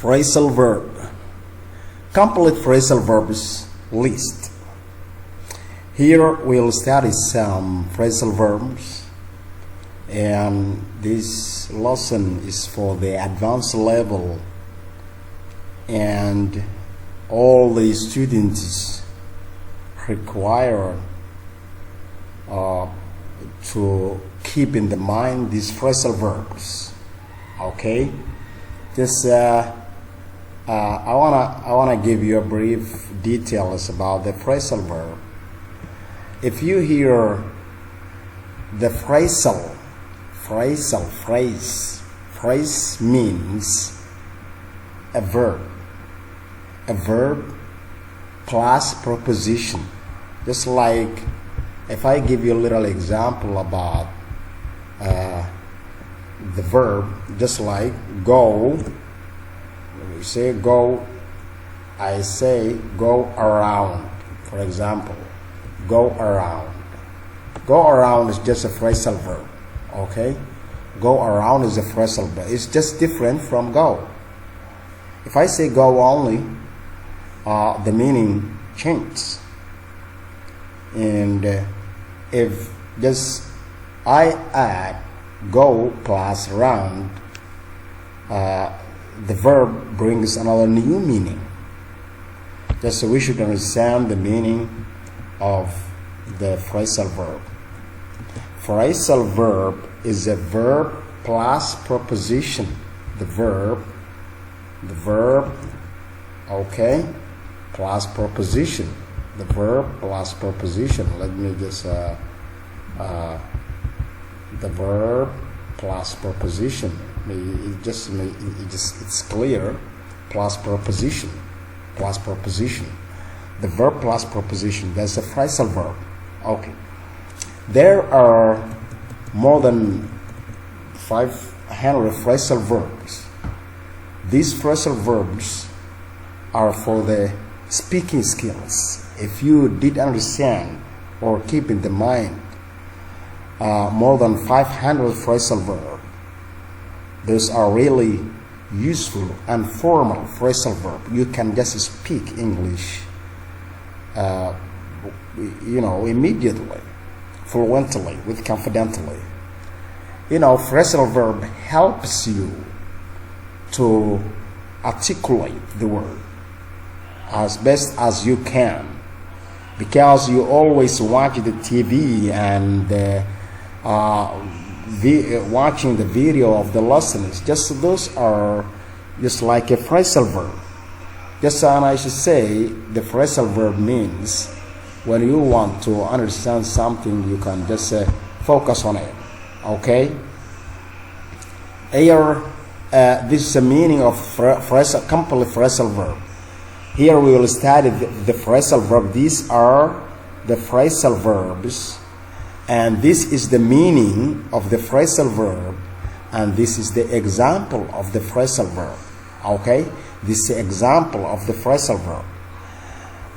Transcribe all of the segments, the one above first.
Phrasal verb. Complete phrasal verbs list. Here we'll study some phrasal verbs, and this lesson is for the advanced level, and all the students require to keep in the mind these phrasal verbs. Okay, just I wanna give you a brief details about the phrasal verb. If you hear the phrase means a verb plus preposition. Just like if I give you a little example about the verb, just like go. When we say go, I say go around. For example, go around. Go around is just a phrasal verb. Okay, go around is a phrasal verb. It's just different from go. If I say go only, the meaning changes. And if just I add go plus round, the verb brings another new meaning. Just so we should understand the meaning of the phrasal verb. Phrasal verb is a verb plus preposition. The verb, okay, plus preposition. The verb plus preposition. Let me just the verb plus preposition. It's clear. Plus preposition. Plus preposition. The verb plus preposition. That's a phrasal verb. Okay. There are more than 500 phrasal verbs. These phrasal verbs are for the speaking skills. If you did understand or keep in the mind more than 500 phrasal verbs, those are really useful and formal phrasal verbs. You can just speak English immediately, fluently, with confidently. Phrasal verb helps you to articulate the word as best as you can, because you always watch the TV and watching the video of the lessons. Just those are just like a phrasal verb. Just and I should say, the phrasal verb means when you want to understand something, you can just focus on it. Okay? Here, this is the meaning of complete phrasal verb. Here we will study the phrasal verb. These are the phrasal verbs, and this is the meaning of the phrasal verb, and this is the example of the phrasal verb. Okay? This is the example of the phrasal verb.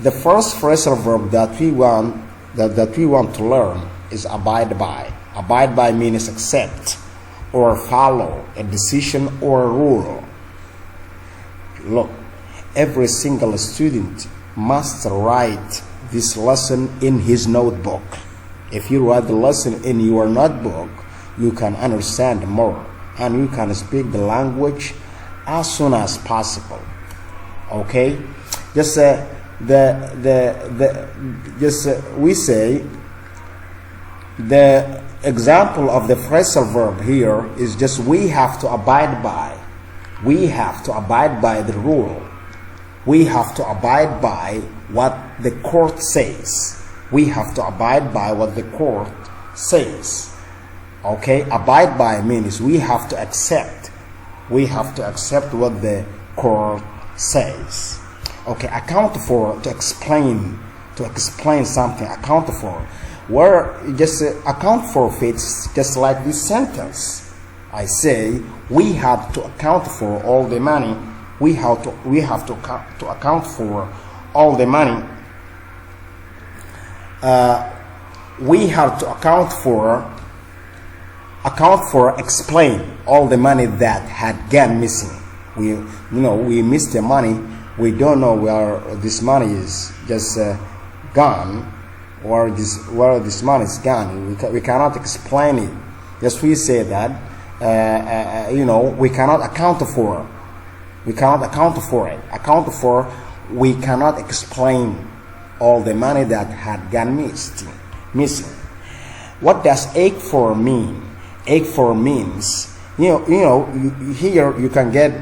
The first phrasal verb that we want to learn is abide by. Abide by means accept or follow a decision or a rule. Look, every single student must write this lesson in his notebook. If you write the lesson in your notebook, you can understand more and you can speak the language as soon as possible. Okay? Just we say the example of the phrasal verb here is just we have to abide by. We have to abide by the rule. We have to abide by what the court says. We have to abide by what the court says. Okay? Abide by means we have to accept. We have to accept what the court says. Okay, account for, to explain something, account for. Where just account for fits just like this sentence. I say we have to account for all the money. We have to account for all the money. We have to account for explain all the money that had gone missing. we miss the money. We don't know where this money is just gone, or where this money is gone. We cannot explain it. Yes, we say that we cannot account for it. We cannot explain all the money that had gone missing. What does ache for mean? Ache for means, here you can get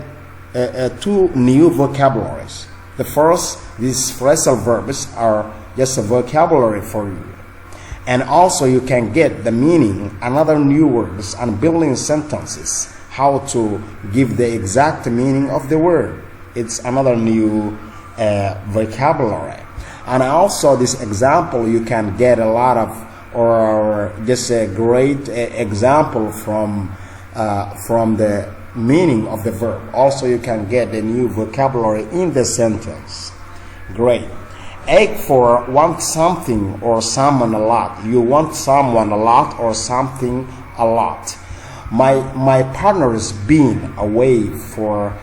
two new vocabularies. The first, these phrasal verbs are just a vocabulary for you. And also you can get the meaning, another new words, and building sentences, how to give the exact meaning of the word. It's another new vocabulary. And also this example, you can get a lot of, or just a great example from the meaning of the verb. Also you can get a new vocabulary in the sentence. Great. Ache for want something or someone a lot. You want someone a lot or something a lot. My partner has been away for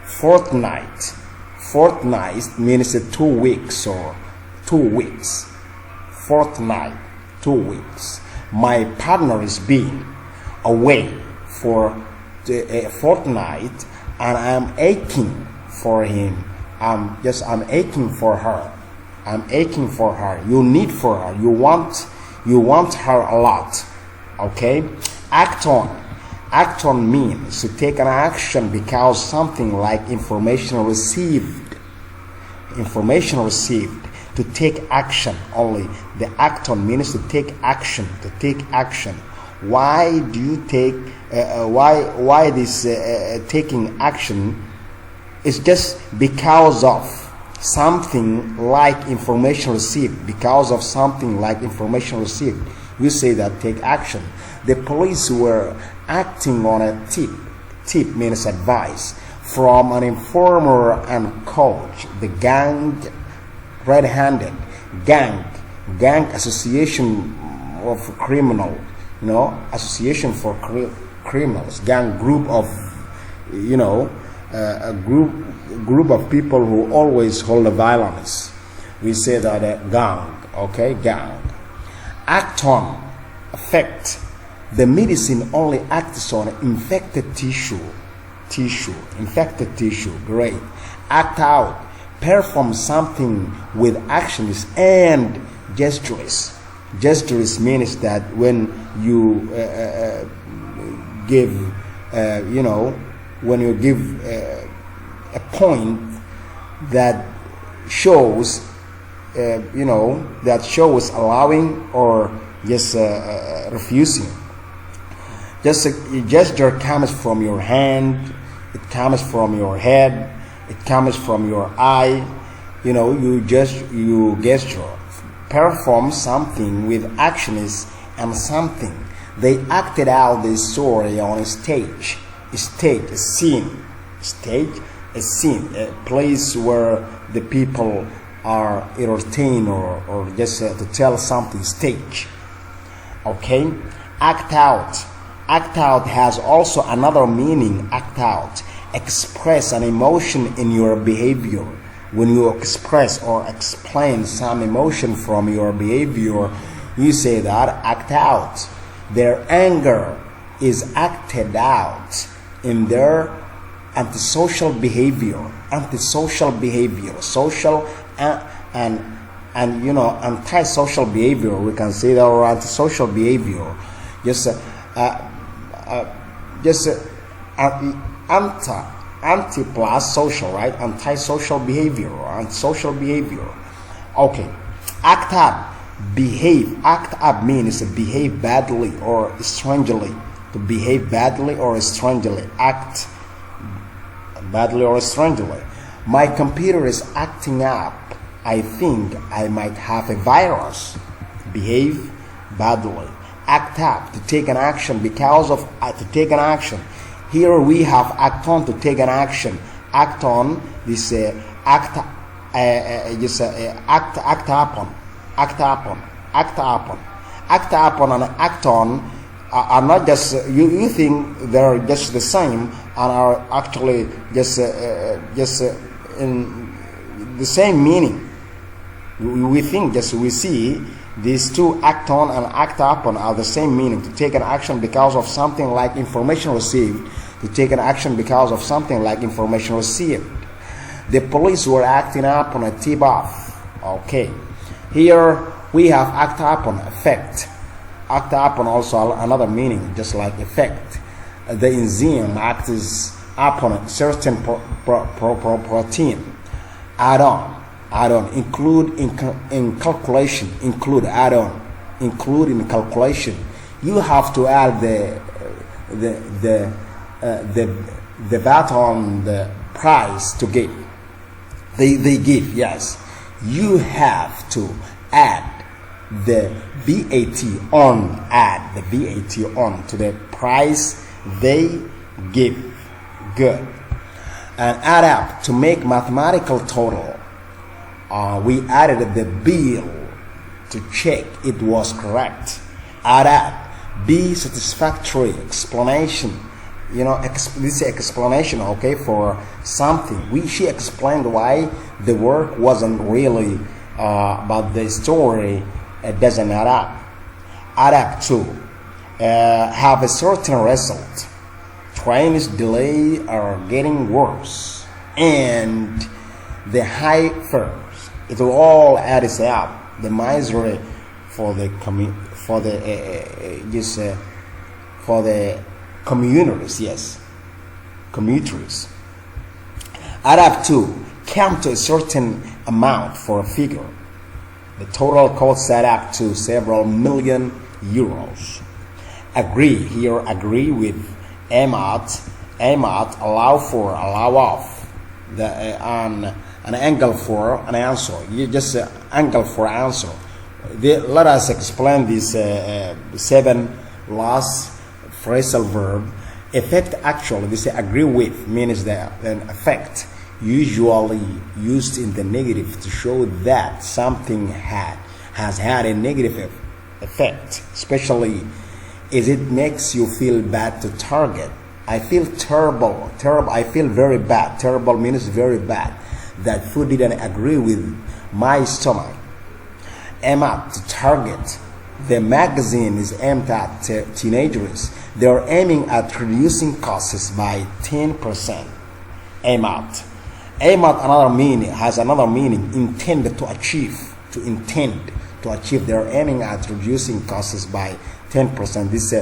fortnight. Fortnight means 2 weeks or 2 weeks. Fortnight, 2 weeks. My partner has been away for a fortnight, and I'm aching for him. I'm aching for her. I'm aching for her. You need for her. You want her a lot. Okay? Act on. Act on means to take an action because something like information received. Information received. To take action only. The act on means to take action. To take action. Why do you take? Why this taking action? It's just because of something like information received. Because of something like information received, you say that take action. The police were acting on a tip. Tip means advice from an informer and coach. The gang, red-handed gang association of criminal. Association for criminals, gang group of, a group of people who always hold a violence. We say that gang, okay, gang. Act on, affect. The medicine only acts on infected tissue, infected tissue. Great. Act out, perform something with actions and gestures. Gestures means that when you give, when you give a point that shows, that shows allowing or just refusing. Just a gesture comes from your hand, it comes from your head, it comes from your eye. You gesture. Perform something with actions and something. They acted out the story on a stage. A scene, a place where the people are entertained or just to tell something. Stage. Okay? Act out. Act out has also another meaning. Act out. Express an emotion in your behavior. When you express or explain some emotion from your behavior, you say that act out. Their anger is acted out in their antisocial behavior. Social and antisocial behavior. We can say that, or antisocial behavior. Anti plus social, right? Antisocial behavior or antisocial behavior. Okay. Act up, behave. Act up means to behave badly or strangely. To behave badly or strangely. Act badly or strangely. My computer is acting up. I think I might have a virus. Behave badly. Act up, to take an action because of to take an action. Here we have act on, to take an action. Act on, this act upon. Act upon and act on are not just, you think they're just the same. and are actually just in the same meaning. We think, just we see these two, act on and act upon, are the same meaning. To take an action because of something like information received. To take an action because of something like information received. The police were acting up on a tip-off. Okay. Here we have act upon, effect. Act upon also another meaning, just like effect. The enzyme acts upon a certain protein. Add on, include in calculation, add on, include in calculation. You have to add the VAT on the price to give. They give, yes. You have to add the VAT on, to the price they give. Good. And add up to make mathematical total. We added the bill to check it was correct. Add up. Be satisfactory. Explanation. This is explanation, okay, for something. She explained why the work wasn't really, but the story doesn't add up. Add up to have a certain result. Trains delay are getting worse, and the high fares. It will all add up. The misery for the commuters, yes, commuters. Add up to, come to a certain amount for a figure. The total costs add up to several million euros. Agree, here agree with amat, allow off, an angle for an answer. You just angle for answer. Let us explain these 7 last phrasal verb. Effect, actually, this agree with means that an effect usually used in the negative to show that something has had a negative effect, especially as it makes you feel bad to target. I feel terrible, I feel very bad. Terrible means very bad. That food didn't agree with my stomach. Aim at to target. The magazine is aimed at teenagers. They are aiming at reducing costs by 10%. Aim at. Aim at has another meaning. Intend to achieve. To intend to achieve. They are aiming at reducing costs by 10%. This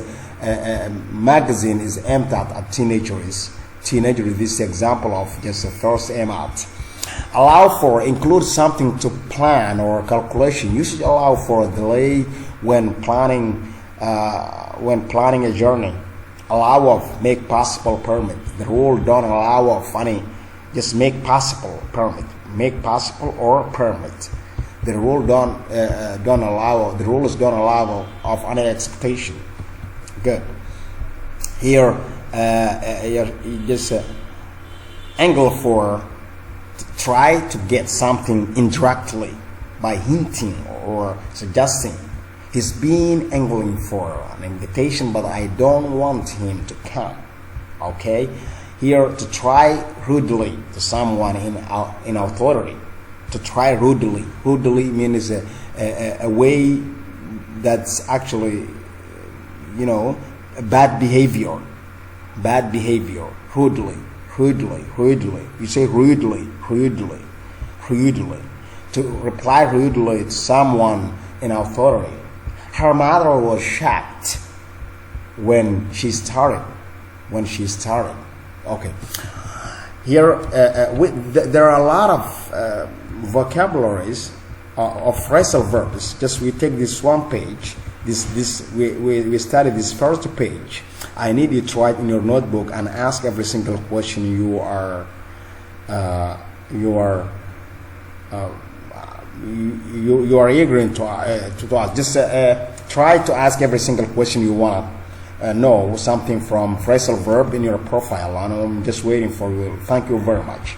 magazine is aimed at teenagers. This example of just the first aim at. Allow for, include something to plan or calculation. You should allow for a delay when planning a journey. Allow of, make possible, permit. The rule don't allow of any, just make possible, permit. Make possible or permit. The rule don't allow. The rules don't allow of any expectation. Good. Here, just angle for. Try to get something indirectly by hinting or suggesting. He's been angling for an invitation, but I don't want him to come. Okay? Here, to try rudely to someone in authority. To try rudely. Rudely means a way that's actually, bad behavior. Bad behavior. Rudely. You say rudely. To reply rudely to someone in authority. Her mother was shocked when she started. Okay. Here, there are a lot of vocabularies of phrasal verbs. Just we take this one page. We study this first page. I need you to write in your notebook and ask every single question you are eager to ask. Just try to ask every single question you want to know something from phrasal verb in your profile, and I'm just waiting for you. Thank you very much.